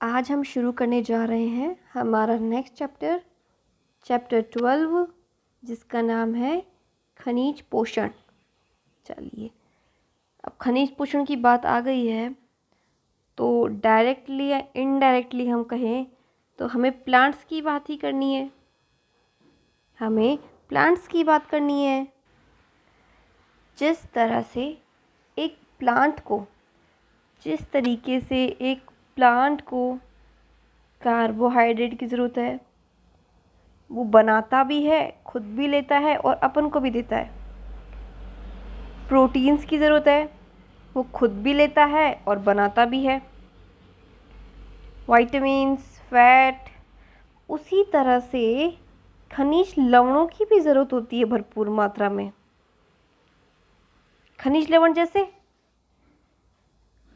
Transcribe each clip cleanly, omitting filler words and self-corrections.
आज हम शुरू करने जा रहे हैं हमारा नेक्स्ट चैप्टर, चैप्टर 12, जिसका नाम है खनिज पोषण। चलिए, अब खनिज पोषण की बात आ गई है तो डायरेक्टली या इनडायरेक्टली हम कहें तो हमें प्लांट्स की बात ही करनी है। हमें प्लांट्स की बात करनी है। जिस तरह से एक प्लांट को जिस तरीके से एक प्लांट को कार्बोहाइड्रेट की ज़रूरत है, वो बनाता भी है, खुद भी लेता है और अपन को भी देता है। प्रोटीन्स की ज़रूरत है, वो खुद भी लेता है और बनाता भी है। विटामिन्स, फैट, उसी तरह से खनिज लवणों की भी ज़रूरत होती है भरपूर मात्रा में। खनिज लवण जैसे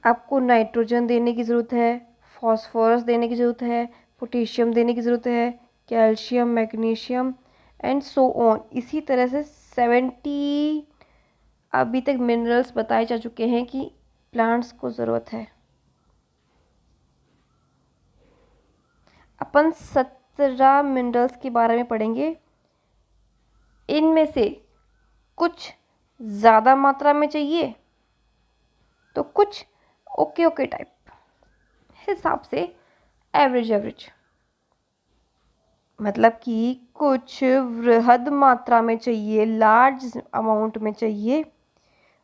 आपको नाइट्रोजन देने की ज़रूरत है, फॉस्फोरस देने की ज़रूरत है, पोटेशियम देने की ज़रूरत है, calcium, magnesium and so on. इसी तरह से 70 अभी तक मिनरल्स बताए जा चुके हैं कि प्लांट्स को ज़रूरत है। अपन 17 मिनरल्स के बारे में पढ़ेंगे। इनमें से कुछ ज़्यादा मात्रा में चाहिए तो कुछ ओके टाइप हिसाब से एवरेज मतलब कि कुछ वृहद मात्रा में चाहिए, लार्ज अमाउंट में चाहिए,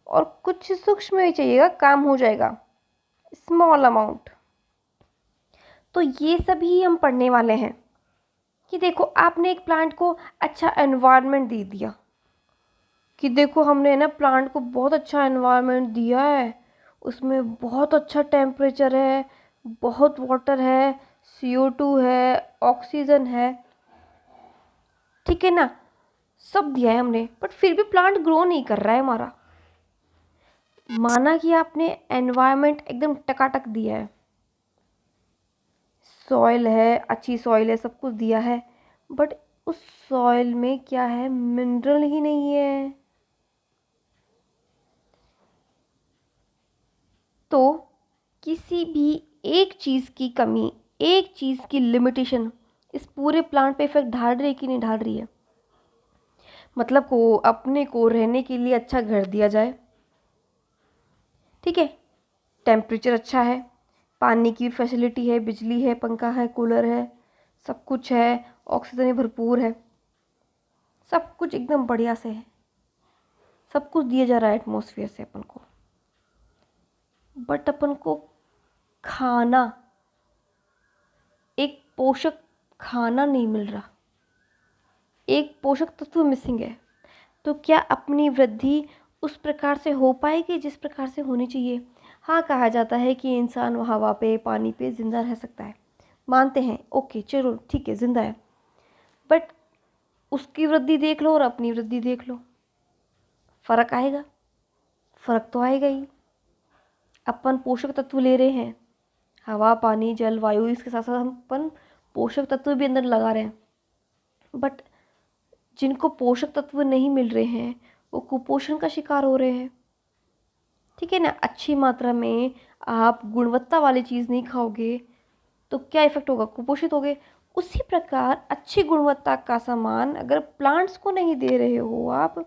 और कुछ सूक्ष्म में चाहिएगा, काम हो जाएगा, स्मॉल अमाउंट। तो ये सभी हम पढ़ने वाले हैं कि देखो आपने एक प्लांट को अच्छा एनवायरनमेंट दे दिया, कि देखो हमने ना प्लांट को बहुत अच्छा एनवायरनमेंट दिया है, उसमें बहुत अच्छा टेम्परेचर है, बहुत वाटर है, CO2 है, ऑक्सीजन है, ठीक है ना, सब दिया है हमने, बट फिर भी प्लांट ग्रो नहीं कर रहा है हमारा। माना कि आपने एनवायरनमेंट एकदम टकाटक दिया है, सॉइल है, अच्छी सॉइल है, सब कुछ दिया है, बट उस सॉइल में क्या है, मिनरल ही नहीं है। तो किसी भी एक चीज़ की कमी, एक चीज़ की लिमिटेशन इस पूरे प्लांट पे इफेक्ट डाल रही है कि नहीं डाल रही है। मतलब को अपने को रहने के लिए अच्छा घर दिया जाए, ठीक है, टेम्परेचर अच्छा है, पानी की फैसिलिटी है, बिजली है, पंखा है, कूलर है, सब कुछ है, ऑक्सीजन भरपूर है, सब कुछ एकदम बढ़िया से है, सब कुछ दिया जा रहा है एटमॉस्फेयर से अपन को, बट अपन को खाना, एक पोषक खाना नहीं मिल रहा, एक पोषक तत्व मिसिंग है। तो क्या अपनी वृद्धि उस प्रकार से हो पाएगी जिस प्रकार से होनी चाहिए। हाँ, कहा जाता है कि इंसान हवा पे, पानी पे ज़िंदा रह सकता है, मानते हैं, ओके चलो ठीक है, ज़िंदा है, बट उसकी वृद्धि देख लो और अपनी वृद्धि देख लो, फ़र्क आएगा, फ़र्क तो आएगा ही। अपन पोषक तत्व ले रहे हैं, हवा, पानी, जल, वायु, इसके साथ साथ हम अपन पोषक तत्व भी अंदर लगा रहे हैं, बट जिनको पोषक तत्व नहीं मिल रहे हैं वो कुपोषण का शिकार हो रहे हैं, ठीक है ना। अच्छी मात्रा में आप गुणवत्ता वाली चीज़ नहीं खाओगे तो क्या इफेक्ट होगा, कुपोषित होगे। उसी प्रकार अच्छी गुणवत्ता का सामान अगर प्लांट्स को नहीं दे रहे हो आप,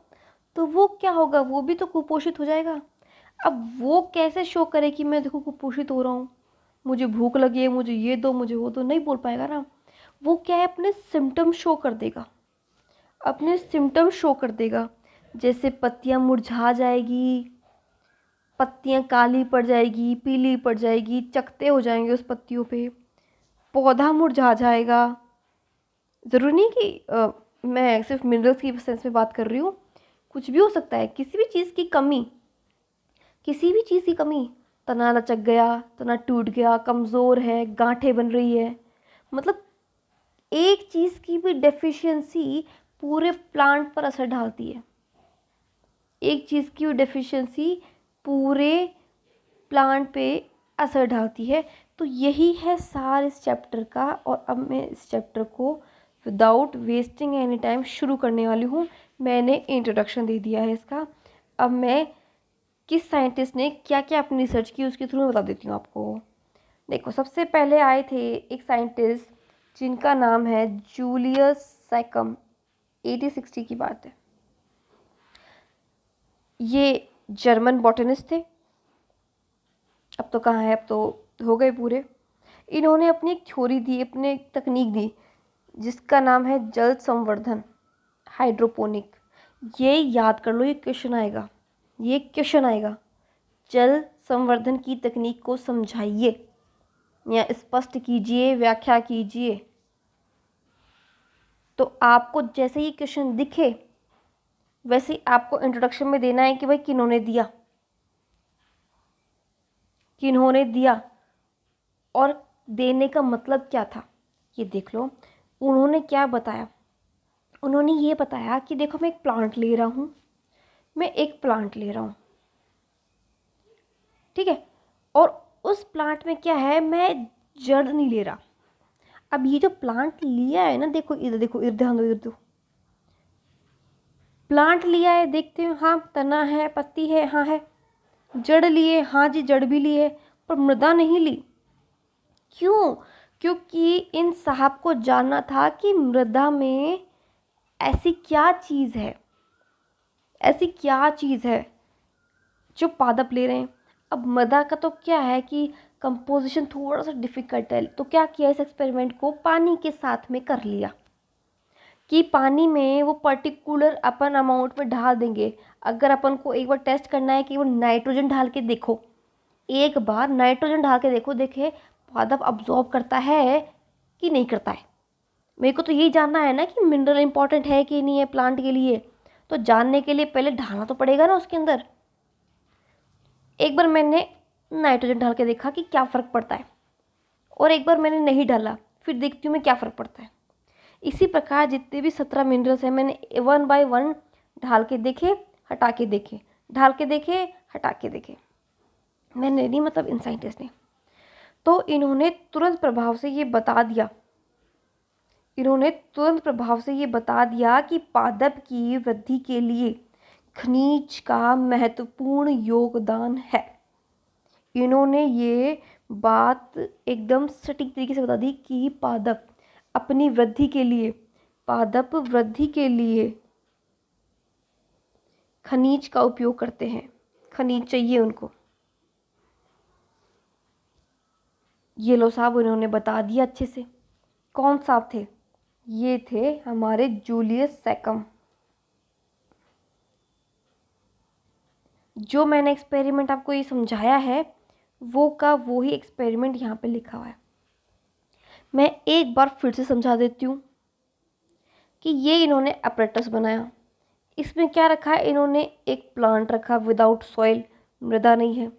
तो वो क्या होगा, वो भी तो कुपोषित हो जाएगा। अब वो कैसे शो करे कि मैं देखो कुपोषित हो रहा हूँ, मुझे भूख लगी है, मुझे ये दो, मुझे वो दो, नहीं बोल पाएगा ना। वो क्या है, अपने सिम्टम शो कर देगा, अपने सिम्टम शो कर देगा। जैसे पत्तियाँ मुरझा जाएगी, पत्तियाँ काली पड़ जाएगी, पीली पड़ जाएगी, चकते हो जाएंगे उस पत्तियों पे, पौधा मुरझा जाएगा। ज़रूरी नहीं कि मैं सिर्फ मिनरल्स की सेंस में बात कर रही हूँ, कुछ भी हो सकता है, किसी भी चीज़ की कमी, किसी भी चीज़ की कमी, तना लचक गया, तना टूट गया, कमज़ोर है, गांठें बन रही है, मतलब एक चीज़ की भी डेफिशिएंसी पूरे प्लांट पर असर डालती है, एक चीज़ की डेफिशिएंसी पूरे प्लांट पे असर डालती है। तो यही है सार इस चैप्टर का, और अब मैं इस चैप्टर को विदाउट वेस्टिंग एनी टाइम शुरू करने वाली हूँ। मैंने इंट्रोडक्शन दे दिया है इसका, अब मैं किस साइंटिस्ट ने क्या क्या अपनी रिसर्च की उसके थ्रू मैं बता देती हूँ आपको। देखो, सबसे पहले आए थे एक साइंटिस्ट जिनका नाम है जूलियस सैकम। 1860 की बात है। ये जर्मन बॉटनिस्ट थे। अब तो कहाँ है, अब तो हो गए पूरे। इन्होंने अपनी एक थ्योरी दी, अपनी एक तकनीक दी, जिसका नाम है जल संवर्धन, हाइड्रोपोनिक। ये याद कर लो, ये क्वेश्चन आएगा, ये क्वेश्चन आएगा। जल संवर्धन की तकनीक को समझाइए या स्पष्ट कीजिए, व्याख्या कीजिए। तो आपको जैसे ही क्वेश्चन दिखे वैसे ही आपको इंट्रोडक्शन में देना है कि भाई किन्होंने दिया, किन्होंने दिया और देने का मतलब क्या था। ये देख लो, उन्होंने क्या बताया। उन्होंने ये बताया कि देखो, मैं एक प्लांट ले रहा हूँ, मैं एक प्लांट ले रहा हूँ, ठीक है, और उस प्लांट में क्या है, मैं जड़ नहीं ले रहा। अब ये जो प्लांट लिया है ना, देखो इधर, देखो इधर, ध्यान दो, इधर दो। प्लांट लिया है, देखते हो, हाँ तना है, पत्ती है, हाँ है। जड़ लिए, हाँ जी जड़ भी लिए, पर मृदा नहीं ली। क्यों? क्योंकि इन साहब को जानना था कि मृदा में ऐसी क्या चीज़ है, ऐसी क्या चीज़ है जो पादप ले रहे हैं। अब मृदा का तो क्या है कि कंपोजिशन थोड़ा सा डिफ़िकल्ट है, तो क्या किया, इस एक्सपेरिमेंट को पानी के साथ में कर लिया कि पानी में वो पर्टिकुलर अपन अमाउंट में ढाल देंगे। अगर अपन को एक बार टेस्ट करना है कि वो नाइट्रोजन ढाल के देखो, एक बार नाइट्रोजन ढाल के देखो, देखे पादप अब्जॉर्ब करता है कि नहीं करता है। मेरे को तो यही जानना है ना कि मिनरल इंपॉर्टेंट है कि नहीं है प्लांट के लिए। तो जानने के लिए पहले ढालना तो पड़ेगा ना उसके अंदर। एक बार मैंने नाइट्रोजन डाल के देखा कि क्या फ़र्क पड़ता है, और एक बार मैंने नहीं डाला, फिर देखती हूँ मैं क्या फ़र्क पड़ता है। इसी प्रकार जितने भी 17 मिनरल्स हैं, मैंने 1 बाय 1 ढाल के देखे, हटा के देखे, ढाल के देखे, हटा के देखे। मैंने नहीं, मतलब इन साइंटिस्ट ने। तो इन्होंने तुरंत प्रभाव से ये बता दिया, इन्होंने तुरंत प्रभाव से ये बता दिया कि पादप की वृद्धि के लिए खनिज का महत्वपूर्ण योगदान है। इन्होंने ये बात एकदम सटीक तरीके से बता दी कि पादप अपनी वृद्धि के लिए, पादप वृद्धि के लिए खनिज का उपयोग करते हैं, खनिज चाहिए उनको। ये लो साहब, उन्होंने बता दिया अच्छे से। कौन साहब थे? ये थे हमारे जूलियस सैकम। जो मैंने एक्सपेरिमेंट आपको ये समझाया है वो का वो ही एक्सपेरिमेंट यहाँ पे लिखा हुआ है। मैं एक बार फिर से समझा देती हूँ कि ये इन्होंने अपरेटस बनाया। इसमें क्या रखा है, इन्होंने एक प्लांट रखा विदाउट सॉइल, मृदा नहीं है।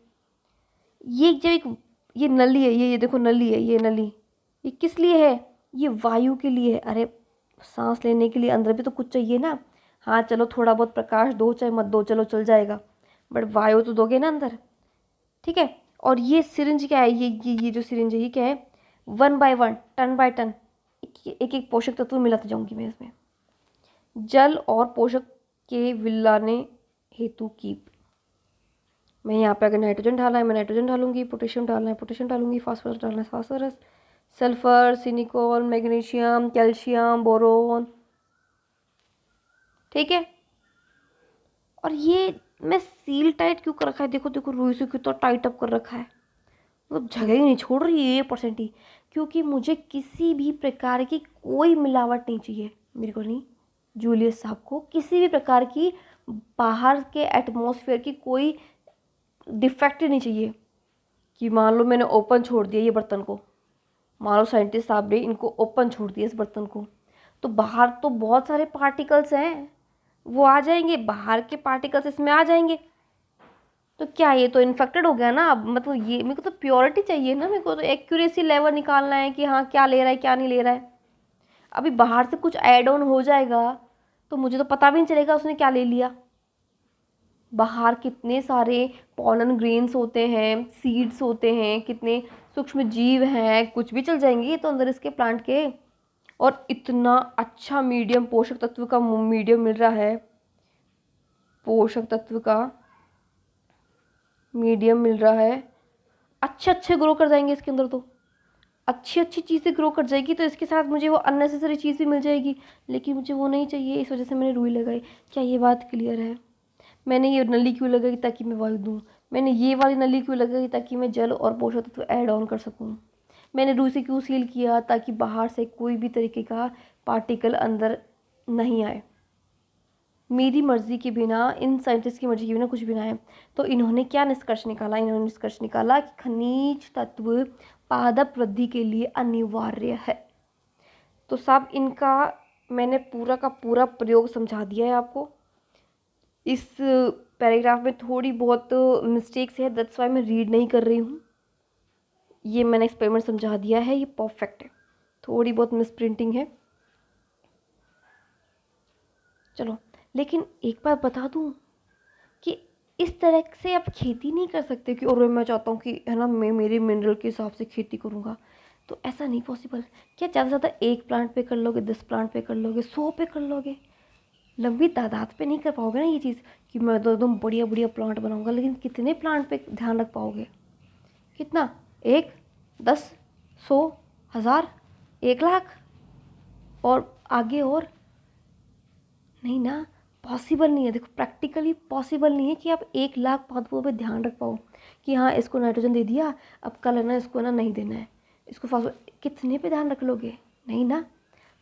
ये जब एक ये नली है, ये देखो नली है, ये नली, ये किस लिए है? ये वायु के लिए है। अरे सांस लेने के लिए अंदर भी तो कुछ चाहिए ना। हाँ चलो, थोड़ा बहुत प्रकाश दो चाहे मत दो, चलो चल जाएगा, बट वायु तो दोगे ना अंदर, ठीक है। और ये सिरिंज क्या है, ये जो सिरिंज है ये क्या है, 1 बाय 1, टन बाय टन, एक एक पोषक तत्व मिलाते जाऊंगी मैं इसमें। जल और पोषक के विलाने हेतु कीप। मैं यहाँ पे अगर नाइट्रोजन डालना है मैं नाइट्रोजन डालूंगी, पोटेशियम डालना है पोटेशियम डालूंगी, फास्फोरस डालना है phosphorus, sulphur, silicon, magnesium, calcium, boron, ठीक है। और ये मैं सील टाइट क्यों कर रखा है, देखो देखो रुई से कितना टाइट अप कर रखा है, मतलब जगह ही नहीं छोड़ रही है ये परसेंट ही। क्योंकि मुझे किसी भी प्रकार की कोई मिलावट नहीं चाहिए, मेरे को नहीं, जूलियस साहब को किसी भी प्रकार की बाहर के एटमॉस्फेयर की कोई डिफेक्ट नहीं चाहिए। कि मान लो मैंने ओपन छोड़ दिया ये बर्तन को, मान लो साइंटिस्ट साहब ने इनको ओपन छोड़ दिया इस बर्तन को, तो बाहर तो बहुत सारे पार्टिकल्स हैं, वो आ जाएंगे, बाहर के पार्टिकल्स इसमें आ जाएंगे, तो क्या ये तो इन्फेक्टेड हो गया ना। अब मतलब ये मेरे को तो प्योरिटी चाहिए ना, मेरे को तो एक्यूरेसी लेवल निकालना है कि हाँ क्या ले रहा है क्या नहीं ले रहा है। अभी बाहर से कुछ ऐड ऑन हो जाएगा तो मुझे तो पता भी नहीं चलेगा उसने क्या ले लिया। बाहर कितने सारे पॉलन ग्रेन्स होते हैं, सीड्स होते हैं, कितने सूक्ष्म जीव हैं, कुछ भी चल जाएंगे ये तो अंदर इसके प्लांट के। और इतना अच्छा मीडियम, पोषक तत्व का मीडियम मिल रहा है, पोषक तत्व का मीडियम मिल रहा है। अच्छे अच्छे ग्रो कर जाएंगे इसके अंदर, तो अच्छी अच्छी चीज़ें ग्रो कर जाएगी, तो इसके साथ मुझे वो अननेसेसरी चीज़ भी मिल जाएगी, लेकिन मुझे वो नहीं चाहिए, इस वजह से मैंने रुई लगाई। क्या ये बात क्लियर है? मैंने ये नली क्यों लगाई? ताकि मैं वायु दूँ। मैंने ये वाली नली क्यों लगाई? ताकि मैं जल और पोषक तत्व ऐड ऑन कर सकूँ। मैंने रुई से क्यों सील किया? ताकि बाहर से कोई भी तरीके का पार्टिकल अंदर नहीं आए। मेरी मर्जी के बिना, इन साइंटिस्ट की मर्जी के बिना कुछ भी ना आए। तो इन्होंने क्या निष्कर्ष निकाला? इन्होंने निष्कर्ष निकाला कि खनिज तत्व पादप वृद्धि के लिए अनिवार्य है। तो साहब इनका मैंने पूरा का पूरा प्रयोग समझा दिया है आपको। इस पैराग्राफ में थोड़ी बहुत मिस्टेक्स है, दैट्स वाई मैं रीड नहीं कर रही हूँ। ये मैंने एक्सपेरिमेंट समझा दिया है, ये परफेक्ट है। थोड़ी बहुत मिस प्रिंटिंग है, चलो। लेकिन एक बात बता दूँ कि इस तरह से आप खेती नहीं कर सकते कि और मैं चाहता हूँ कि है ना, मैं मेरे मिनरल के हिसाब से खेती करूँगा, तो ऐसा नहीं पॉसिबल। क्या ज़्यादा से ज़्यादा 1 प्लांट पे कर लोगे, 10 प्लांट पे कर लोगे, 100 पे कर लोगे, लंबी तादाद पे नहीं कर पाओगे ना ये चीज़ कि मैं तो एकदम बढ़िया बढ़िया प्लांट बनाऊंगा। लेकिन कितने प्लांट पे ध्यान रख पाओगे? कितना? 1, 10, 100, 1000, 1 लाख और आगे और? नहीं ना, पॉसिबल नहीं है। देखो प्रैक्टिकली पॉसिबल नहीं है कि आप 1 लाख पादपों पे ध्यान रख पाओ कि हाँ इसको नाइट्रोजन दे दिया, अब कल है ना इसको ना नहीं देना है, इसको फास्फोरस, कितने पे ध्यान रख लोगे? नहीं ना।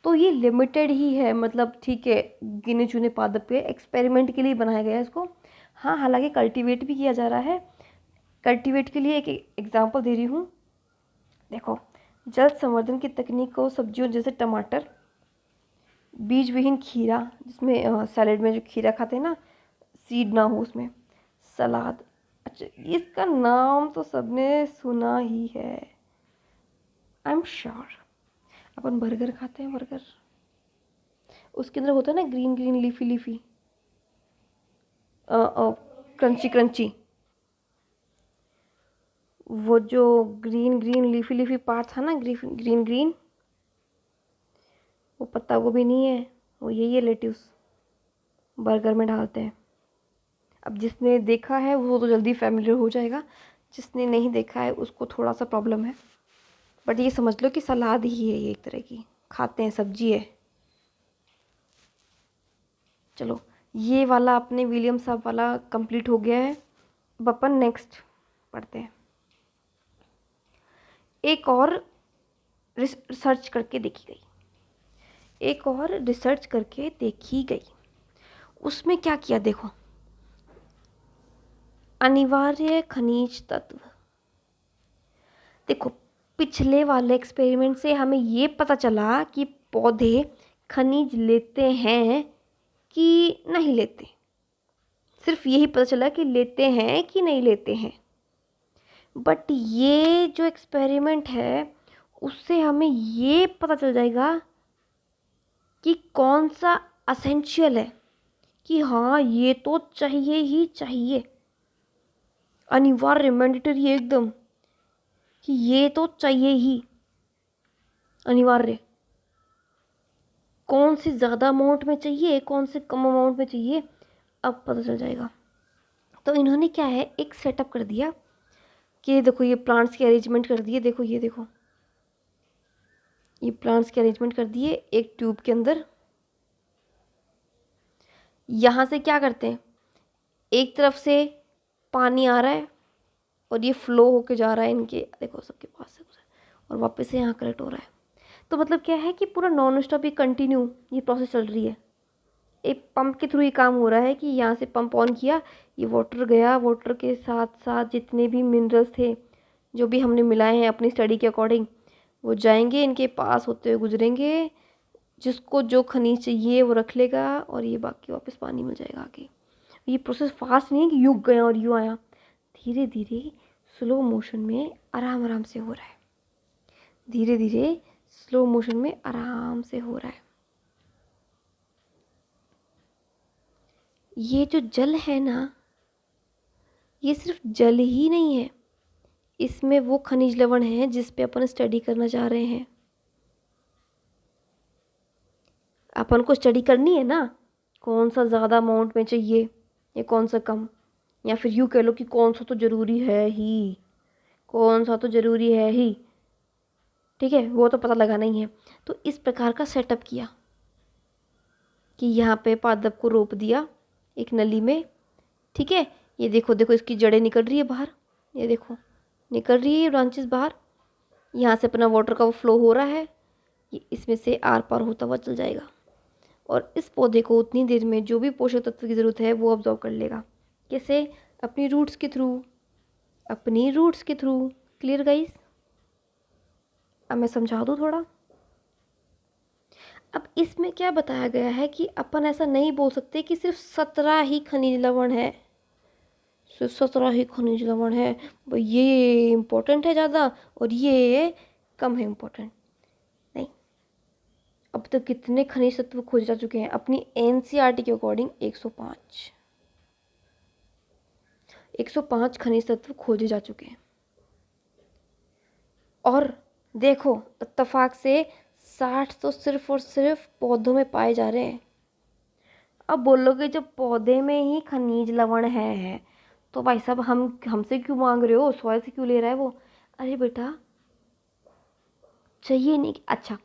तो ये लिमिटेड ही है, मतलब ठीक है, गिने चुने पादप पे एक्सपेरिमेंट के लिए बनाया गया है इसको। हाँ, हालांकि कल्टीवेट भी किया जा रहा है। कल्टीवेट के लिए एक एग्जांपल दे रही हूँ। देखो, जल संवर्धन की तकनीक को सब्जियों जैसे टमाटर, बीज विहीन खीरा, जिसमें सैलेड में जो खीरा खाते हैं ना, सीड ना हो उसमें, सलाद। अच्छा, इसका नाम तो सबने सुना ही है, I am sure. Upon burger खाते हैं, बर्गर, उसके अंदर होता है ना green green leafy leafy, crunchy crunchy, वो जो green green leafy leafy part था ना, ग्रीन ग्रीन, वो पत्ता गोभी नहीं है, वो यही है, लेट्यूस, बर्गर में डालते हैं। अब जिसने देखा है वो तो जल्दी फैमिलियर हो जाएगा, जिसने नहीं देखा है उसको थोड़ा सा प्रॉब्लम है। बट ये समझ लो कि सलाद ही है, ये एक तरह की खाते हैं, सब्जी है। चलो, ये वाला अपने विलियम साहब वाला कंप्लीट हो गया है। अब अपन नेक्स्ट पढ़ते हैं। एक और रिसर्च करके देखी गई, एक और रिसर्च करके देखी गई। उसमें क्या किया देखो, अनिवार्य खनिज तत्व। देखो, पिछले वाले एक्सपेरिमेंट से हमें ये पता चला कि पौधे खनिज लेते हैं कि नहीं लेते। सिर्फ यही पता चला कि लेते हैं कि नहीं लेते हैं। बट ये जो एक्सपेरिमेंट है उससे हमें ये पता चल जाएगा कि कौन सा असेंशियल है, कि हाँ ये तो चाहिए ही चाहिए, अनिवार्य, मैंडेटरी एकदम, कि ये तो चाहिए ही, अनिवार्य। कौन सी ज़्यादा अमाउंट में चाहिए, कौन से कम अमाउंट में चाहिए, अब पता चल जाएगा। तो इन्होंने क्या है, एक सेटअप कर दिया कि देखो ये प्लांट्स के अरेंजमेंट कर दिए, देखो ये देखो, ये प्लांट्स के अरेंजमेंट कर दिए एक ट्यूब के अंदर। यहाँ से क्या करते हैं, एक तरफ से पानी आ रहा है और ये फ्लो होके जा रहा है इनके, देखो सबके पास से, और वापस से यहाँ कलेक्ट हो रहा है। तो मतलब क्या है कि पूरा नॉन स्टॉप ये कंटिन्यू ये प्रोसेस चल रही है। एक पंप के थ्रू ये काम हो रहा है कि यहाँ से पंप ऑन किया, ये वाटर गया, वाटर के साथ साथ जितने भी मिनरल्स थे जो भी हमने मिलाए हैं अपनी स्टडी के अकॉर्डिंग, वो जाएंगे इनके पास होते हुए गुजरेंगे, जिसको जो खनिज चाहिए वो रख लेगा, और ये बाकी वापस पानी मिल जाएगा आगे। ये प्रोसेस फास्ट नहीं है कि यूँ गया और यूँ आया, धीरे धीरे स्लो मोशन में आराम आराम से हो रहा है, धीरे धीरे स्लो मोशन में आराम से हो रहा है। ये जो जल है ना, ये सिर्फ जल ही नहीं है, इसमें वो खनिज लवण है जिस पे अपन स्टडी करना चाह रहे हैं। अपन को स्टडी करनी है ना, कौन सा ज़्यादा अमाउंट में चाहिए या कौन सा कम, या फिर यूँ कह लो कि कौन सा तो ज़रूरी है ही, कौन सा तो ज़रूरी है ही, ठीक है, वो तो पता लगाना ही है। तो इस प्रकार का सेटअप किया कि यहाँ पे पादप को रोप दिया एक नली में, ठीक है। ये देखो देखो इसकी जड़ें निकल रही है बाहर, ये देखो निकल रही है ये ब्रांचेस बाहर, यहाँ से अपना वाटर का वो फ्लो हो रहा है, ये इसमें से आर पार होता हुआ चल जाएगा और इस पौधे को उतनी देर में जो भी पोषक तत्व की ज़रूरत है वो ऑब्जॉर्व कर लेगा। कैसे? अपनी रूट्स के थ्रू, अपनी रूट्स के थ्रू। Clear guys? अब मैं समझा दूँ थोड़ा। अब इसमें क्या बताया गया है कि अपन ऐसा नहीं बोल सकते कि सिर्फ 17 ही खनिज लवण है, सिर्फ 17 ही खनिज लवण है, भाई ये इम्पोर्टेंट है ज़्यादा और ये कम है इम्पोर्टेंट। नहीं, अब तक कितने खनिज तत्व खोजे जा चुके हैं अपनी एनसीईआरटी के अकॉर्डिंग? 105 खनिज तत्व खोजे जा चुके हैं। और देखो इत्तेफाक से 60 तो सिर्फ और सिर्फ पौधों में पाए जा रहे हैं। अब बोलोगे जब पौधे में ही खनिज लवण है तो भाई साहब हम हमसे क्यों मांग रहे हो, सॉइल से क्यों ले रहा है वो? अरे बेटा चाहिए नहीं, अच्छा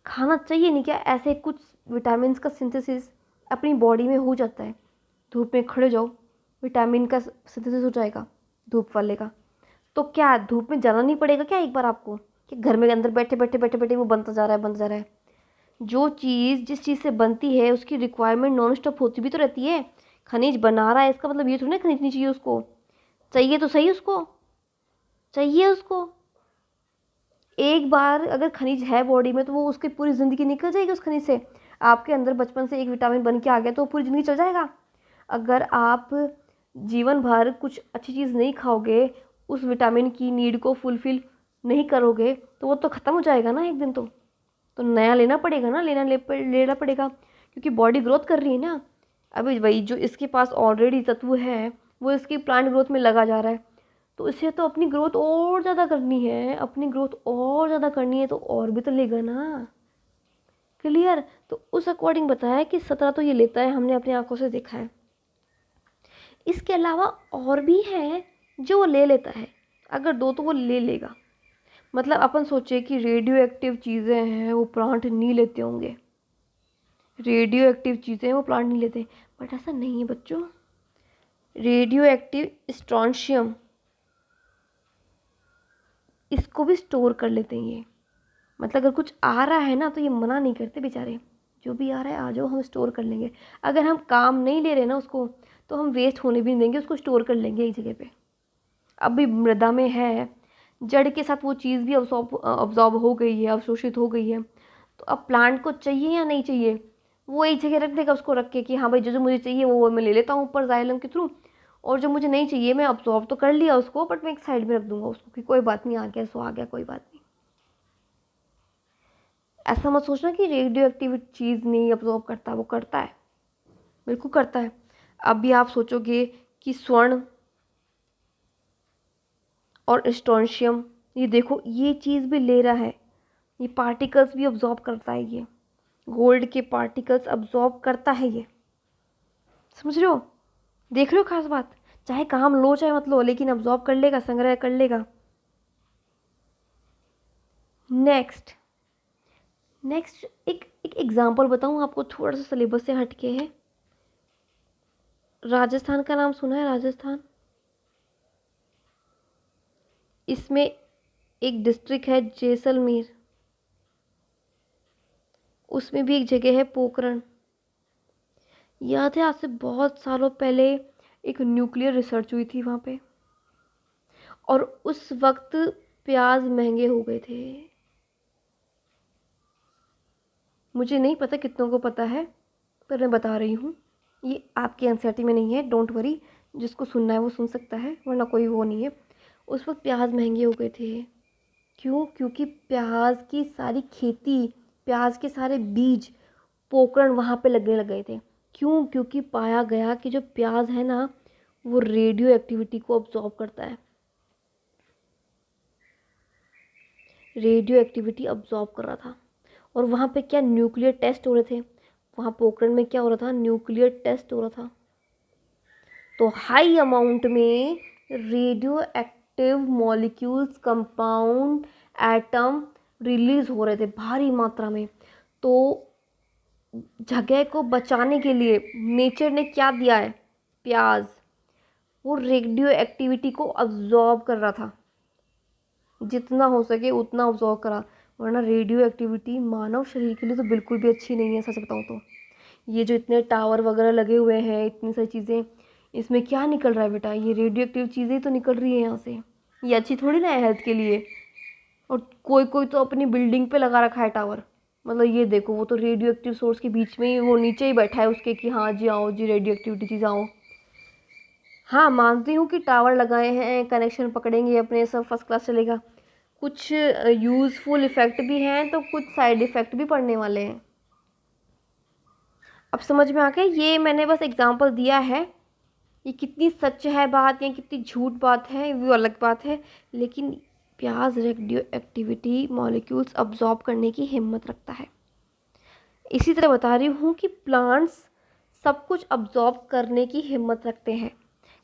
खाना चाहिए नहीं क्या? ऐसे कुछ विटामिन का सिंथेसिस अपनी बॉडी में हो जाता है, धूप में खड़े जाओ विटामिन का सिंथेसिस हो जाएगा धूप वाले का। तो क्या धूप में जाना नहीं पड़ेगा क्या एक बार आपको, कि घर में अंदर बैठे बैठे बैठे बैठे वो बनता जा रहा है बनता जा रहा है? जो चीज़ जिस चीज़ से बनती है उसकी रिक्वायरमेंट नॉन स्टॉप होती भी तो रहती है। खनिज बना रहा है इसका मतलब ये थोड़ी ना खनिज नहीं चाहिए उसको, चाहिए तो सही, उसको चाहिए, उसको एक बार अगर खनिज है बॉडी में तो वो उसकी पूरी ज़िंदगी निकल जाएगी उस खनिज से। आपके अंदर बचपन से एक विटामिन बन के आ गया तो पूरी ज़िंदगी चल जाएगा। अगर आप जीवन भर कुछ अच्छी चीज़ नहीं खाओगे, उस विटामिन की नीड को फुलफ़िल नहीं करोगे तो वो तो ख़त्म हो जाएगा ना एक दिन। तो नया लेना पड़ेगा ना, लेना पड़ेगा क्योंकि बॉडी ग्रोथ कर रही है ना। अभी वही जो इसके पास ऑलरेडी तत्व है वो इसकी प्लांट ग्रोथ में लगा जा रहा है, तो इसे तो अपनी ग्रोथ और ज़्यादा करनी है, अपनी ग्रोथ और ज़्यादा करनी है तो और भी तो लेगा ना। क्लियर? तो उस अकॉर्डिंग बताया कि 17 तो ये लेता है, हमने अपनी आंखों से देखा है। इसके अलावा और भी है जो वो ले लेता है, अगर दो तो वो ले लेगा। मतलब अपन सोचे कि रेडियो एक्टिव चीज़ें हैं वो प्लांट नहीं लेते होंगे, रेडियो एक्टिव चीज़ें वो प्लांट नहीं लेते, बट ऐसा नहीं है बच्चों। रेडियो एक्टिव स्ट्रॉन्शियम इसको भी स्टोर कर लेते हैं ये। मतलब अगर कुछ आ रहा है ना तो ये मना नहीं करते बेचारे, जो भी आ रहा है आ जाओ हम स्टोर कर लेंगे। अगर हम काम नहीं ले रहे ना उसको तो हम वेस्ट होने भी नहीं देंगे, उसको स्टोर कर लेंगे एक जगह पे। अभी मृदा में है, जड़ के साथ वो चीज़ भी अब्जॉर्ब हो गई है, अवशोषित हो गई है, तो अब प्लांट को चाहिए या नहीं चाहिए, वो एक जगह रख देगा उसको रख के कि हाँ भाई जो जो मुझे चाहिए वो मैं ले लेता हूँ ऊपर जाइलम के थ्रू, और जो मुझे नहीं चाहिए मैं अब्जॉर्ब तो कर लिया उसको बट मैं एक साइड में रख दूंगा उसको कि कोई बात नहीं, आ गया सो आ गया, कोई बात नहीं। ऐसा मत सोचना कि रेडियो एक्टिव चीज़ नहीं अब्जॉर्ब करता, वो करता है, बिल्कुल करता है। अब भी आप सोचोगे कि स्वर्ण और स्ट्रोंशियम, ये देखो ये चीज़ भी ले रहा है, ये पार्टिकल्स भी अब्जॉर्ब करता है, ये गोल्ड के पार्टिकल्स अब्जॉर्ब करता है ये। समझ रहे हो? देख रहे हो खास बात? चाहे काम लो चाहे मत लो लेकिन अब्जॉर्ब कर लेगा, संग्रह कर लेगा। नेक्स्ट नेक्स्ट एक एक एग्जांपल बताऊं आपको, थोड़ा सा सिलेबस से हटके है। राजस्थान का नाम सुना है? राजस्थान, इसमें एक डिस्ट्रिक्ट है जैसलमेर, उसमें भी एक जगह है पोखरण। याद है आज से बहुत सालों पहले एक न्यूक्लियर रिसर्च हुई थी वहाँ पे, और उस वक्त प्याज महंगे हो गए थे। मुझे नहीं पता कितनों को पता है पर मैं बता रही हूँ, ये आपकी एनसीईआरटी में नहीं है, डोंट वरी, जिसको सुनना है वो सुन सकता है वरना कोई वो नहीं है। उस वक्त प्याज महंगे हो गए थे। क्यों? क्योंकि प्याज की सारी खेती, प्याज के सारे बीज पोकरण वहाँ पे लगने लग गए थे। क्यों? क्योंकि पाया गया कि जो प्याज है ना वो रेडियो एक्टिविटी को अब्जॉर्ब करता है, रेडियो एक्टिविटी अब्जॉर्ब कर रहा था। और वहाँ पे क्या न्यूक्लियर टेस्ट हो रहे थे, वहाँ पोखरण में क्या हो रहा था, न्यूक्लियर टेस्ट हो रहा था। तो हाई अमाउंट में radio active molecules, compound, atom release हो रहे थे भारी मात्रा में। तो जगह को बचाने के लिए नेचर ने क्या दिया है, प्याज, वो रेडियो एक्टिविटी को अब्जॉर्ब कर रहा था, जितना हो सके उतना अब्जॉर्ब करा, वरना रेडियो एक्टिविटी मानव शरीर के लिए तो बिल्कुल भी अच्छी नहीं है सच बताऊँ तो। ये जो इतने टावर वगैरह लगे हुए हैं, इतनी सारी चीज़ें, इसमें क्या निकल रहा है बेटा, ये रेडियो एक्टिव चीज़ें तो निकल रही है यहाँ से, ये अच्छी थोड़ी ना है हेल्थ के लिए। और कोई कोई तो अपनी बिल्डिंग पे लगा रखा है टावर, मतलब ये देखो वो तो रेडियो एक्टिव सोर्स के बीच में ही, वो नीचे ही बैठा है उसके कि हाँ जी आओ जी रेडियो एक्टिविटी चीज़ आओ। हाँ मानती हूँ कि टावर लगाए हैं, कनेक्शन पकड़ेंगे अपने, सब फर्स्ट क्लास चलेगा, कुछ यूज़फुल इफ़ेक्ट भी हैं तो कुछ साइड इफ़ेक्ट भी पड़ने वाले हैं। अब समझ में आ गया, ये मैंने बस एग्जांपल दिया है, ये कितनी सच है बात या कितनी झूठ बात है वो अलग बात है, लेकिन प्याज रेडियो एक्टिविटी मॉलिक्यूल्स अब्जॉर्ब करने की हिम्मत रखता है। इसी तरह बता रही हूँ कि प्लांट्स सब कुछ अब्जॉर्ब करने की हिम्मत रखते हैं,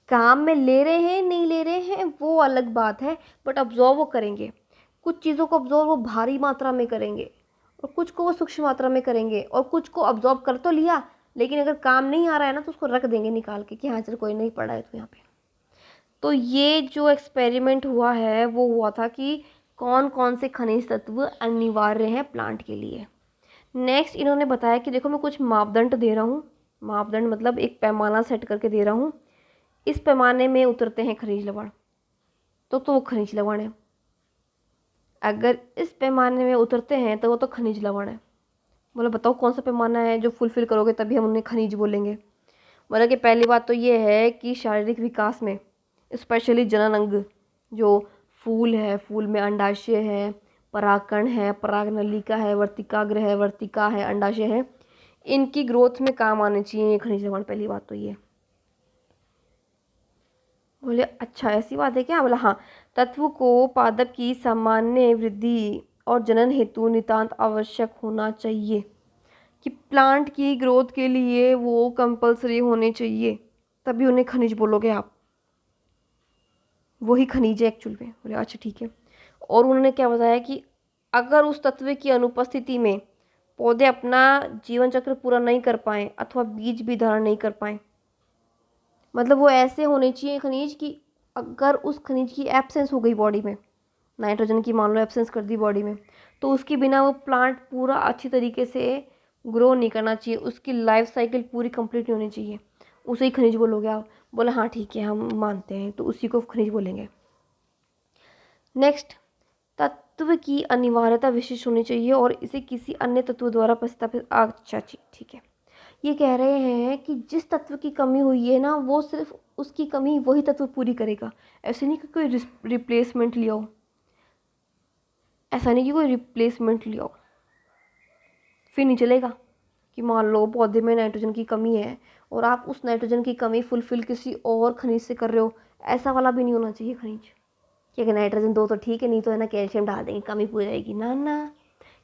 काम में ले रहे हैं नहीं ले रहे हैं वो अलग बात है, बट अब्जॉर्ब वो करेंगे। कुछ चीज़ों को अब्जॉर्ब वो भारी मात्रा में करेंगे और कुछ को वो सूक्ष्म मात्रा में करेंगे, और कुछ को अब्जॉर्ब कर तो लिया लेकिन अगर काम नहीं आ रहा है ना तो उसको रख देंगे निकाल के कि हाँ चल कोई नहीं पड़ा है तो यहाँ पे। तो ये जो एक्सपेरिमेंट हुआ है वो हुआ था कि कौन कौन से खनिज तत्व अनिवार्य हैं प्लांट के लिए। नेक्स्ट इन्होंने बताया कि देखो मैं कुछ मापदंड दे रहा हूँ, मापदंड मतलब एक पैमाना सेट करके दे रहा हूँ, इस पैमाने में उतरते हैं खनिज लवण तो वो खनिज लवण है, अगर इस पैमाने में उतरते हैं तो वो तो खनिज लवण है। बोला बताओ कौन सा पैमाना है जो फुलफिल करोगे तभी हम उन्हें खनिज बोलेंगे। बोला कि पहली बात तो ये है कि शारीरिक विकास में स्पेशली जनन अंग, जो फूल है, फूल में अंडाशय है, परागकण है, परागनलिका है, वर्तिकाग्र है, वर्तिका है, अंडाशय है, इनकी ग्रोथ में काम आने चाहिए ये खनिज लवण। पहली बात तो ये। बोले अच्छा ऐसी बात है क्या। बोला हाँ, तत्व को पादप की सामान्य वृद्धि और जनन हेतु नितांत आवश्यक होना चाहिए, कि प्लांट की ग्रोथ के लिए वो कंपलसरी होने चाहिए, तभी उन्हें खनिज बोलोगे आप, वही खनिज है एक्चुअल में। बोले अच्छा ठीक है। और उन्होंने क्या बताया कि अगर उस तत्व की अनुपस्थिति में पौधे अपना जीवन चक्र पूरा नहीं कर पाएँ अथवा बीज भी धारण नहीं कर पाएँ, मतलब वो ऐसे होने चाहिए खनिज कि अगर उस खनिज की एब्सेंस हो गई बॉडी में, नाइट्रोजन की मान लो एब्सेंस कर दी बॉडी में, तो उसके बिना वो प्लांट पूरा अच्छी तरीके से ग्रो नहीं करना चाहिए, उसकी लाइफ साइकिल पूरी कंप्लीट नहीं होनी चाहिए, उसे ही खनिज बोलोगे आप। बोला हाँ ठीक है हम मानते हैं, तो उसी को खनिज बोलेंगे। नेक्स्ट, तत्व की अनिवार्यता विशिष्ट होनी चाहिए और इसे किसी अन्य तत्व द्वारा प्रतिस्थापित। अच्छा ठीक है, ये कह रहे हैं कि जिस तत्व की कमी हुई है ना वो सिर्फ उसकी कमी वही तत्व पूरी करेगा, ऐसे नहीं कि कोई रिप्लेसमेंट लिया हो, ऐसा नहीं कि कोई रिप्लेसमेंट लिया हो फिर नहीं चलेगा। कि मान लो पौधे में नाइट्रोजन की कमी है और आप उस नाइट्रोजन की कमी फुलफिल किसी और खनिज से कर रहे हो, ऐसा वाला भी नहीं होना चाहिए खनिज कि अगर नाइट्रोजन दो तो ठीक है, नहीं तो है ना कैल्शियम डाल देंगे कमी पूरी रहेगी। ना ना,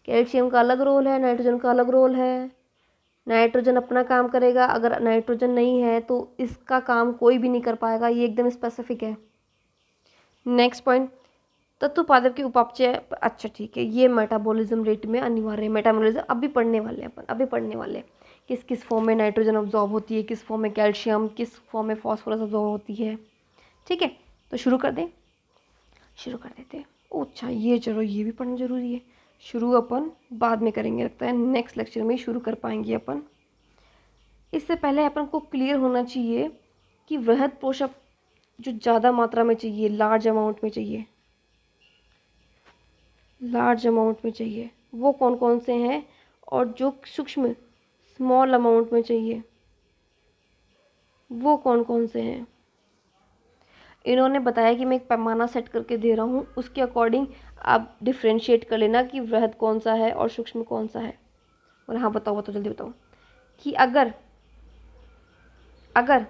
कैल्शियम का अलग रोल है, नाइट्रोजन का अलग रोल है। नाइट्रोजन अपना काम करेगा, अगर नाइट्रोजन नहीं है तो इसका काम कोई भी नहीं कर पाएगा, ये एकदम स्पेसिफिक है। नेक्स्ट पॉइंट, तत्व पादप के उपापचय। अच्छा ठीक है, ये मेटाबॉलिज्म रेट में अनिवार्य है। मेटाबॉलिज्म अभी पढ़ने वाले हैं अपन, अभी पढ़ने वाले किस किस फॉर्म में नाइट्रोजन अब्जॉर्ब होती है, किस फॉर्म में कैल्शियम, किस फॉर्म में फॉस्फोरस अब्जॉर्ब होती है। ठीक है, तो शुरू कर दें, शुरू कर देते हैं। अच्छा ये चलो ये भी पढ़ना जरूरी है, शुरू अपन बाद में करेंगे, लगता है नेक्स्ट लेक्चर में शुरू कर पाएंगे अपन। इससे पहले अपन को क्लियर होना चाहिए कि वृहद पोषक जो ज़्यादा मात्रा में चाहिए, लार्ज अमाउंट में चाहिए, लार्ज अमाउंट में चाहिए वो कौन कौन से हैं, और जो सूक्ष्म स्मॉल अमाउंट में चाहिए वो कौन कौन से हैं। इन्होंने बताया कि मैं एक पैमाना सेट करके दे रहा हूँ, उसके अकॉर्डिंग आप डिफ्रेंशिएट कर लेना कि वृहद कौन सा है और सूक्ष्म कौन सा है। और हाँ बताओ जल्दी बताओ कि अगर अगर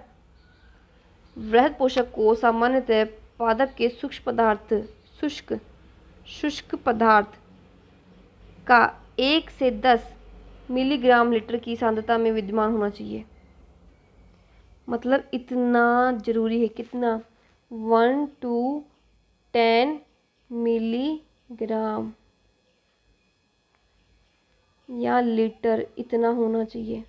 वृहद पोषक को सामान्यतः पादप के सूक्ष्म पदार्थ शुष्क पदार्थ का 1 से 10 मिलीग्राम लीटर की सांद्रता में विद्यमान होना चाहिए। मतलब इतना जरूरी है, कितना 1 to 10 मिलीग्राम या लीटर इतना होना चाहिए।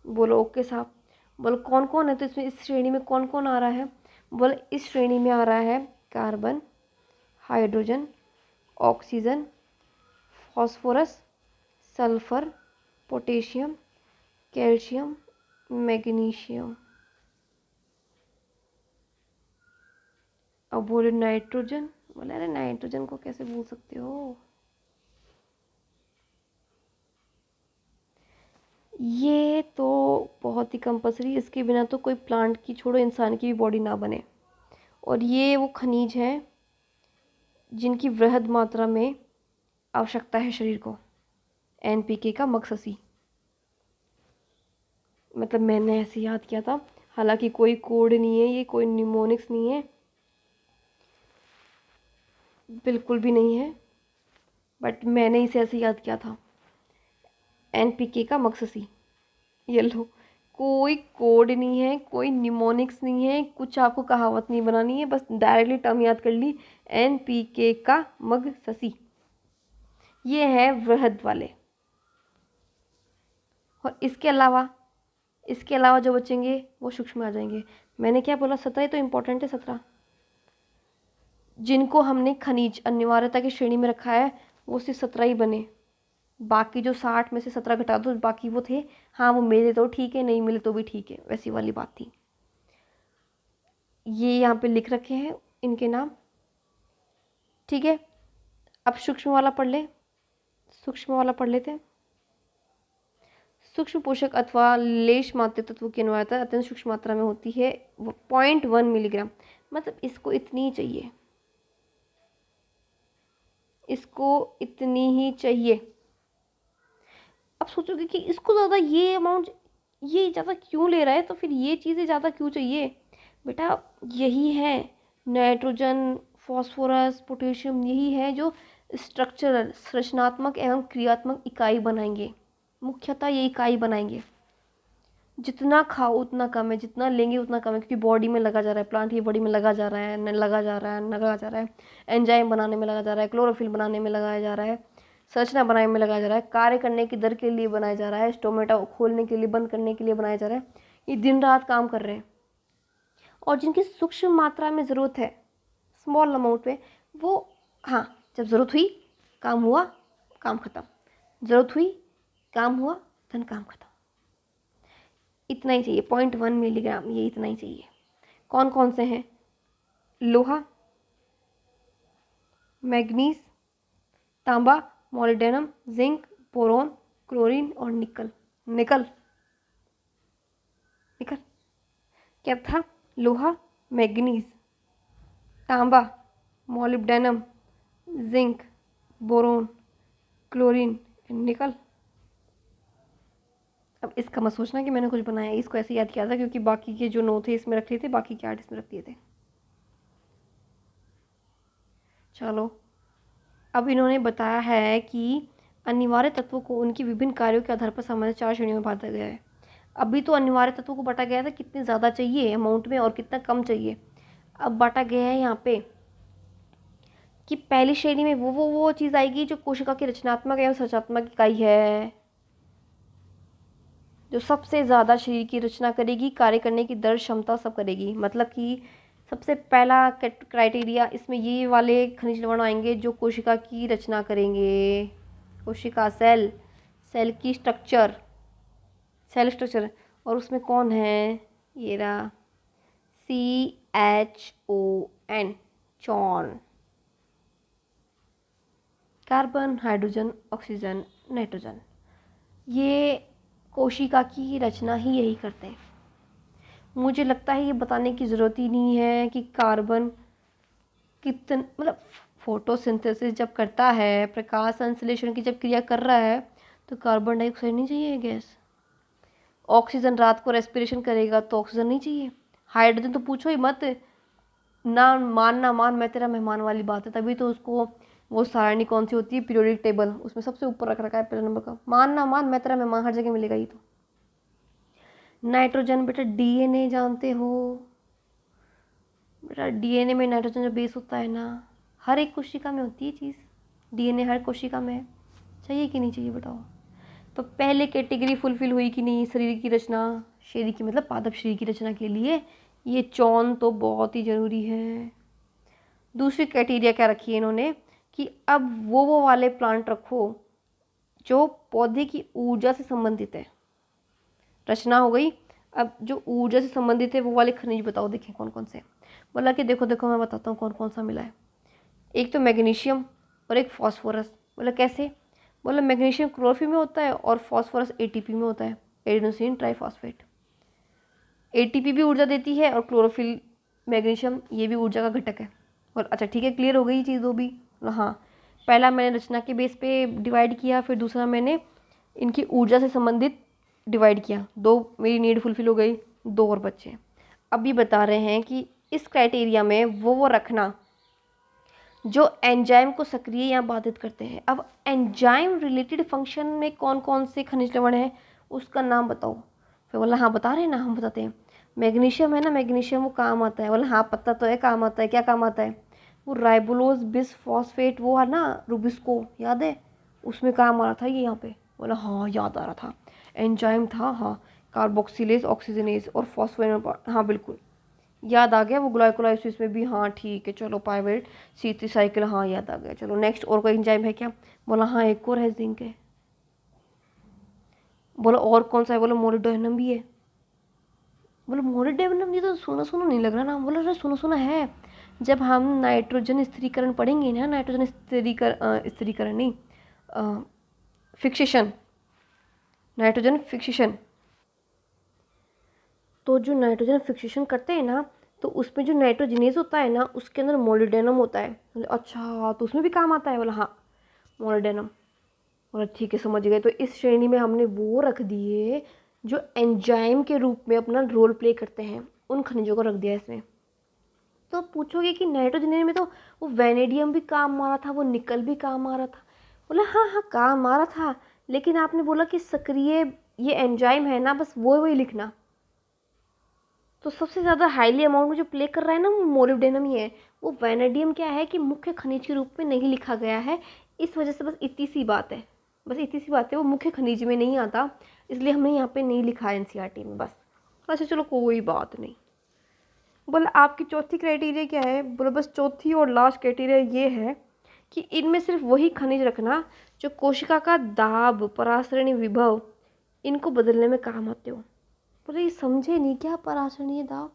बोलो ओके साहब। बोलो कौन कौन है, तो इसमें इस श्रेणी में कौन कौन आ रहा है? बोलो इस श्रेणी में आ रहा है carbon, hydrogen, oxygen, phosphorus, sulphur, potassium, calcium, magnesium. अब बोले नाइट्रोजन। बोले अरे नाइट्रोजन को कैसे भूल सकते हो? ये तो बहुत ही कंपल्सरी, इसके बिना तो कोई प्लांट की छोड़ो इंसान की भी बॉडी ना बने। और ये वो खनिज हैं जिनकी वृहद मात्रा में आवश्यकता है शरीर को। एनपीके का मकससी, मतलब मैंने ऐसे याद किया था, हालांकि कोई कोड नहीं है ये, कोई निमोनिक्स नहीं है, बिल्कुल भी नहीं है, बट मैंने इसे ऐसे याद किया था। एनपीके का मकससी, ये लो, कोई कोड नहीं है, कोई निमोनिक्स नहीं है, कुछ आपको कहावत नहीं बनानी है, बस डायरेक्टली टर्म याद कर ली, एनपीके का मकससी। ये है वृहद वाले। और इसके अलावा जो बचेंगे वो सूक्ष्म आ जाएंगे। मैंने क्या बोला, 17 तो इम्पोर्टेंट है, 17 जिनको हमने खनिज अनिवार्यता की श्रेणी में रखा है, वो सिर्फ 17 ही बने। बाकी जो 60 में से 17 घटा दो, बाकी वो थे, हाँ वो मिले तो ठीक है, नहीं मिले तो भी ठीक है, वैसी वाली बात थी। ये यहाँ पे लिख रखे हैं इनके नाम, ठीक है। अब सूक्ष्म वाला पढ़ ले, सूक्ष्म वाला पढ़ लेते हैं। सूक्ष्म पोषक अथवा लेश मात्रे तत्वों की अनिवार्यता अत्यंत सूक्ष्म मात्रा में होती है, 0.1 मिलीग्राम, मतलब इसको इतनी ही चाहिए, इसको इतनी ही चाहिए। अब सोचोगे कि इसको ज़्यादा ये अमाउंट, ये ज़्यादा क्यों ले रहा है, तो फिर ये चीज़ें ज़्यादा क्यों चाहिए? बेटा यही है, नाइट्रोजन, फास्फोरस, पोटेशियम, यही है जो स्ट्रक्चरल, संरचनात्मक एवं क्रियात्मक इकाई बनाएंगे, मुख्यतः ये इकाई बनाएंगे। जितना खाओ उतना कम है, जितना लेंगे उतना कम है, क्योंकि बॉडी में लगा जा रहा है, प्लांट की बॉडी में लगा जा रहा है, लगा जा रहा है, लगा जा रहा है, एंजाइम बनाने में लगा जा रहा है, क्लोरोफिल बनाने में लगाया जा रहा है, संरचना बनाने में लगाया जा रहा है, कार्य करने की दर के लिए बनाया जा रहा है, स्टोमेटा खोलने के लिए, बंद करने के लिए बनाया जा रहा है। ये दिन रात काम कर रहे हैं। और जिनकी सूक्ष्म मात्रा में ज़रूरत है, स्मॉल अमाउंट में, वो हाँ, जब ज़रूरत हुई काम हुआ, काम ख़त्म, ज़रूरत हुई काम हुआ, धन काम ख़त्म। इतना ही चाहिए, 0.1 मिलीग्राम, ये इतना ही चाहिए। कौन कौन से हैं? लोहा, मैग्नीज, तांबा, मोलिब्डेनम, जिंक, बोरोन, क्लोरीन और निकल। निकल निकल क्या था? लोहा, मैग्नीज, तांबा, मोलिब्डेनम, जिंक, बोरोन, क्लोरीन, निकल। अब इसका मत सोचना कि मैंने कुछ बनाया, इसको ऐसे याद किया था क्योंकि बाकी के जो 9 थे इसमें रख लिए थे, बाकी के 8 इसमें रख दिए थे। चलो, अब इन्होंने बताया है कि अनिवार्य तत्वों को उनकी विभिन्न कार्यों के आधार पर सामान्य 4 श्रेणियों में बांटा गया है। अभी तो अनिवार्य तत्वों को बांटा गया था कितने ज़्यादा चाहिए अमाउंट में और कितना कम चाहिए। अब बांटा गया है यहाँ पे कि पहली श्रेणी में वो चीज़ आएगी जो कोशिका की रचनात्मक एवं संरचनात्मक इकाई है, जो सबसे ज़्यादा शरीर की रचना करेगी, कार्य करने की दर, क्षमता सब करेगी। मतलब कि सबसे पहला क्राइटेरिया इसमें ये वाले खनिज लवण आएंगे जो कोशिका की रचना करेंगे। कोशिका, सेल की स्ट्रक्चर, सेल स्ट्रक्चर, और उसमें कौन है? ये रहा CHON, CHON. Carbon, hydrogen, oxygen, nitrogen, ये कोशिका की रचना ही यही करते हैं। मुझे लगता है ये बताने की ज़रूरत ही नहीं है कि कार्बन कितन, मतलब फोटोसिंथेसिस जब करता है, प्रकाश संश्लेषण की जब क्रिया कर रहा है, तो कार्बन डाइऑक्साइड नहीं चाहिए गैस। ऑक्सीजन रात को रेस्पिरेशन करेगा तो ऑक्सीजन नहीं चाहिए। हाइड्रोजन तो पूछो ही मत, ना मान मैं तेरा मेहमान वाली बात है। तभी तो उसको वो सारणी कौन सी होती है, पीरियोडिक टेबल, उसमें सबसे ऊपर रख रखा है पहले नंबर का। मान ना मान मैं तेरा मेहमान, हर जगह मिलेगा ही। तो नाइट्रोजन बेटा DNA जानते हो, बेटा डीएनए में नाइट्रोजन जो बेस होता है ना, हर एक कोशिका में होती है चीज़। डीएनए हर कोशिका में है। चाहिए कि नहीं चाहिए बताओ? तो पहले कैटेगरी फुलफिल हुई कि नहीं? शरीर की रचना, शरीर की मतलब पादप शरीर की रचना के लिए ये चौन तो बहुत ही ज़रूरी है। दूसरी क्राइटेरिया क्या रखी है इन्होंने कि अब वो वाले प्लांट रखो जो पौधे की ऊर्जा से संबंधित है। रचना हो गई, अब जो ऊर्जा से संबंधित है वो वाले खनिज बताओ, देखें कौन कौन से। बोला कि देखो देखो मैं बताता हूँ कौन कौन सा मिला है। एक तो मैग्नीशियम और एक फॉस्फोरस। बोला कैसे? बोला मैग्नीशियम क्लोरोफिल में होता है और फॉस्फोरस एटीपी में होता है, एडेनोसिन ट्राइफॉस्फेट। एटीपी भी ऊर्जा देती है और क्लोरोफिल मैग्नीशियम ये भी ऊर्जा का घटक है। और अच्छा ठीक है, क्लियर हो गई ये चीज़ दो भी। हाँ, पहला मैंने रचना के बेस पे डिवाइड किया, फिर दूसरा मैंने इनकी ऊर्जा से संबंधित डिवाइड किया। दो मेरी नीड फुलफिल हो गई, दो और बच्चे। अब ये बता रहे हैं कि इस क्राइटेरिया में वो रखना जो एंजाइम को सक्रिय या बाधित करते हैं। अब एंजाइम रिलेटेड फंक्शन में कौन कौन से खनिज लवण हैं उसका नाम बताओ। फिर बोला हाँ बता रहे हैं ना, हम बताते हैं। मैग्नीशियम है ना, मैग्नीशियम वो काम आता है। बोला हाँ पता तो है काम आता है। क्या काम आता है? वो राइबोलोज बिस फॉस्फेट वो है ना, रूबिस्को याद है, उसमें काम आ रहा था ये यहाँ पे। बोला हाँ याद आ रहा था, एंजाइम था हाँ, कार्बोक्सिलेज ऑक्सीजनेज और फॉस्फोएनोल, हाँ बिल्कुल याद आ गया। वो ग्लाइकोलाइसिस में भी, हाँ ठीक है चलो, पाइवेट सी साइकिल, हाँ याद आ गया। चलो नेक्स्ट, और कोई एंजाइम है क्या? बोला हाँ एक और है, जिंक है। बोला और कौन सा है? बोला मोलिब्डेनम भी है। बोला मोलिब्डेनम, ये तो सुना सुना नहीं लग रहा ना। बोला अरे सुना सुना है, जब हम नाइट्रोजन स्थिरीकरण पढ़ेंगे ना, नाइट्रोजन स्थिरीकरण नहीं, फिक्सेशन, नाइट्रोजन फिक्सेशन, तो जो नाइट्रोजन फिक्सेशन करते हैं ना, तो उसमें जो नाइट्रोजनेज होता है ना, उसके अंदर मोलिब्डेनम होता है। बोले अच्छा तो उसमें भी काम आता है? बोला हाँ मोलिब्डेनम। बोला ठीक है समझ गए। तो इस श्रेणी में हमने वो रख दिए जो एंजाइम के रूप में अपना रोल प्ले करते हैं, उन खनिजों को रख दिया इसमें। तो पूछोगे कि नाइट्रोजन में तो वो वैनेडियम भी काम आ रहा था, वो निकल भी काम आ रहा था। बोला हाँ हाँ काम आ रहा था, लेकिन आपने बोला कि सक्रिय ये एंजाइम है ना, बस वो वही लिखना। तो सबसे ज़्यादा हाईली अमाउंट में जो प्ले कर रहा है ना वो मोलिब्डेनम ही है। वो वैनेडियम क्या है कि मुख्य खनिज के रूप में नहीं लिखा गया है, इस वजह से बस इतनी सी बात है, बस इतनी सी बात है, वो मुख्य खनिज में नहीं आता, इसलिए हमने यहाँ पे नहीं लिखा है एनसीईआरटी में बस। अच्छा चलो कोई बात नहीं। बोला आपकी चौथी क्राइटेरिया क्या है? बोला बस चौथी और लास्ट क्राइटेरिया ये है कि इनमें सिर्फ वही खनिज रखना जो कोशिका का दाब, परासरणी विभव, इनको बदलने में काम आते हो। बोले ये समझे नहीं क्या परासरणीय दाब?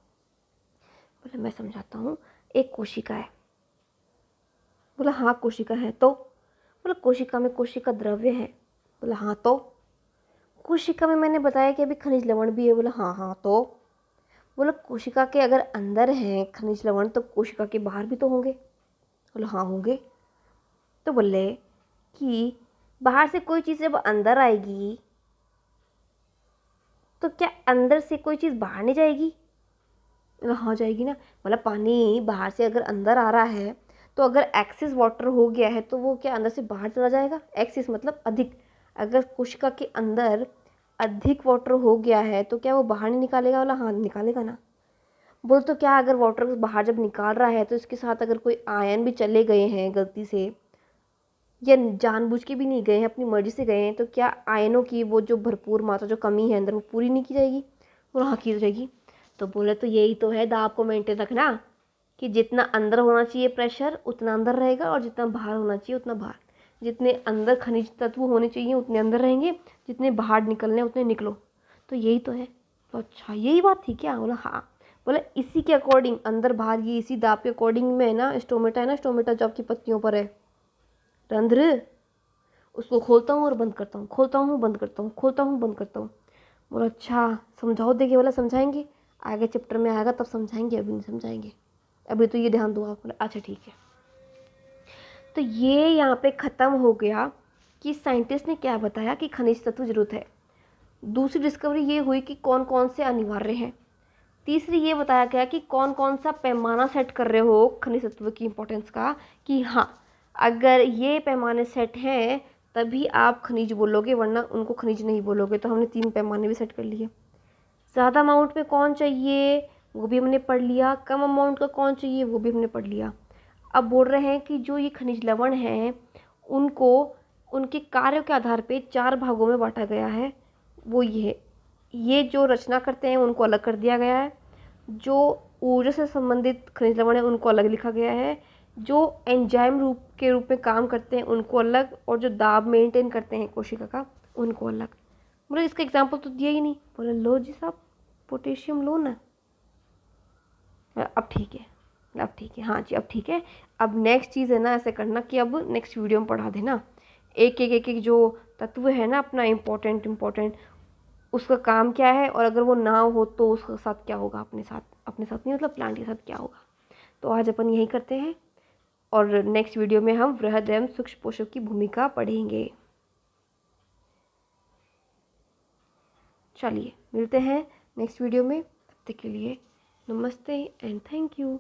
बोले मैं समझाता हूँ। एक कोशिका है। बोला हाँ कोशिका है तो? बोला कोशिका में कोशिका द्रव्य है। बोला हाँ तो? कोशिका में मैंने बताया कि अभी खनिज लवण भी है। बोला हाँ हाँ तो? बोला कोशिका के अगर अंदर हैं खनिज लवण तो कोशिका के बाहर भी तो होंगे। बोला हाँ होंगे। तो बोले कि बाहर से कोई चीज़ जब अंदर आएगी तो क्या अंदर से कोई चीज़ बाहर नहीं जाएगी? हाँ जाएगी ना। मतलब पानी बाहर से अगर अंदर आ रहा है तो अगर एक्सेस वाटर हो गया है तो वो क्या अंदर से बाहर चला जाएगा? एक्सेस मतलब अधिक। अगर कोशिका के अंदर अधिक वाटर हो गया है तो क्या वो बाहर नहीं निकालेगा? बोला हाँ निकालेगा ना। बोल तो क्या अगर वाटर बाहर जब निकाल रहा है तो इसके साथ अगर कोई आयन भी चले गए हैं गलती से, या जानबूझ के भी नहीं गए हैं, अपनी मर्जी से गए हैं, तो क्या आयनों की वो जो भरपूर मात्रा जो कमी है अंदर वो पूरी नहीं की जाएगी? बोला हाँ की जाएगी। तो बोले तो यही तो है दाब को मेंटेन रखना, कि जितना अंदर होना चाहिए प्रेशर उतना अंदर रहेगा और जितना बाहर होना चाहिए उतना बाहर। जितने अंदर खनिज तत्व होने चाहिए उतने अंदर रहेंगे, जितने बाहर निकलने उतने निकलो। तो यही तो है। तो अच्छा यही बात थी क्या? बोला हाँ। बोला इसी के अकॉर्डिंग अंदर बाहर ये इसी दाब के अकॉर्डिंग में है ना, स्टोमेटा है ना, स्टोमेटा जो आपकी पत्तियों पर है रंध्र, उसको खोलता हूँ और बंद करता हूँ, खोलता हूँ बंद करता हूँ, खोलता हूँ बंद करता हूँ। बोला अच्छा समझाओ, देखिए बोला समझाएंगे आगे चैप्टर में आएगा तब समझाएंगे, अभी नहीं समझाएंगे, अभी तो ये ध्यान दो आप। बोला अच्छा ठीक है। तो ये यहाँ पे ख़त्म हो गया कि साइंटिस्ट ने क्या बताया कि खनिज तत्व जरूरत है। दूसरी डिस्कवरी ये हुई कि कौन कौन से अनिवार्य हैं। तीसरी ये बताया गया कि कौन कौन सा पैमाना सेट कर रहे हो खनिज तत्व की इंपॉर्टेंस का, कि हाँ अगर ये पैमाने सेट हैं तभी आप खनिज बोलोगे, वरना उनको खनिज नहीं बोलोगे। तो हमने 3 पैमाने भी सेट कर लिए। ज़्यादा अमाउंट में कौन चाहिए? वो भी हमने पढ़ लिया। कम अमाउंट का कौन चाहिए, वो भी हमने पढ़ लिया। अब बोल रहे हैं कि जो ये खनिज लवण हैं उनको उनके कार्यों के आधार पे 4 भागों में बांटा गया है। वो ये जो रचना करते हैं उनको अलग कर दिया गया है, जो ऊर्जा से संबंधित खनिज लवण है उनको अलग लिखा गया है, जो एंजाइम रूप में काम करते हैं उनको अलग, और जो दाब मेंटेन करते हैं कोशिका का उनको अलग। बोले इसका एग्जाम्पल तो दिया ही नहीं। बोले लो जी साहब, पोटेशियम लो ना। अब ठीक है, अब ठीक है, हाँ जी अब ठीक है। अब नेक्स्ट चीज़ है ना, ऐसे करना कि अब नेक्स्ट वीडियो में पढ़ा देना एक जो तत्व है ना अपना इम्पोर्टेंट, उसका काम क्या है, और अगर वो ना हो तो उसके साथ क्या होगा, अपने साथ नहीं मतलब प्लांट के साथ क्या होगा। तो आज अपन यही करते हैं, और नेक्स्ट वीडियो में हम वृहद एवं सूक्ष्म पोषक की भूमिका पढ़ेंगे। चलिए मिलते हैं नेक्स्ट वीडियो में, तब तक के लिए नमस्ते एंड थैंक यू।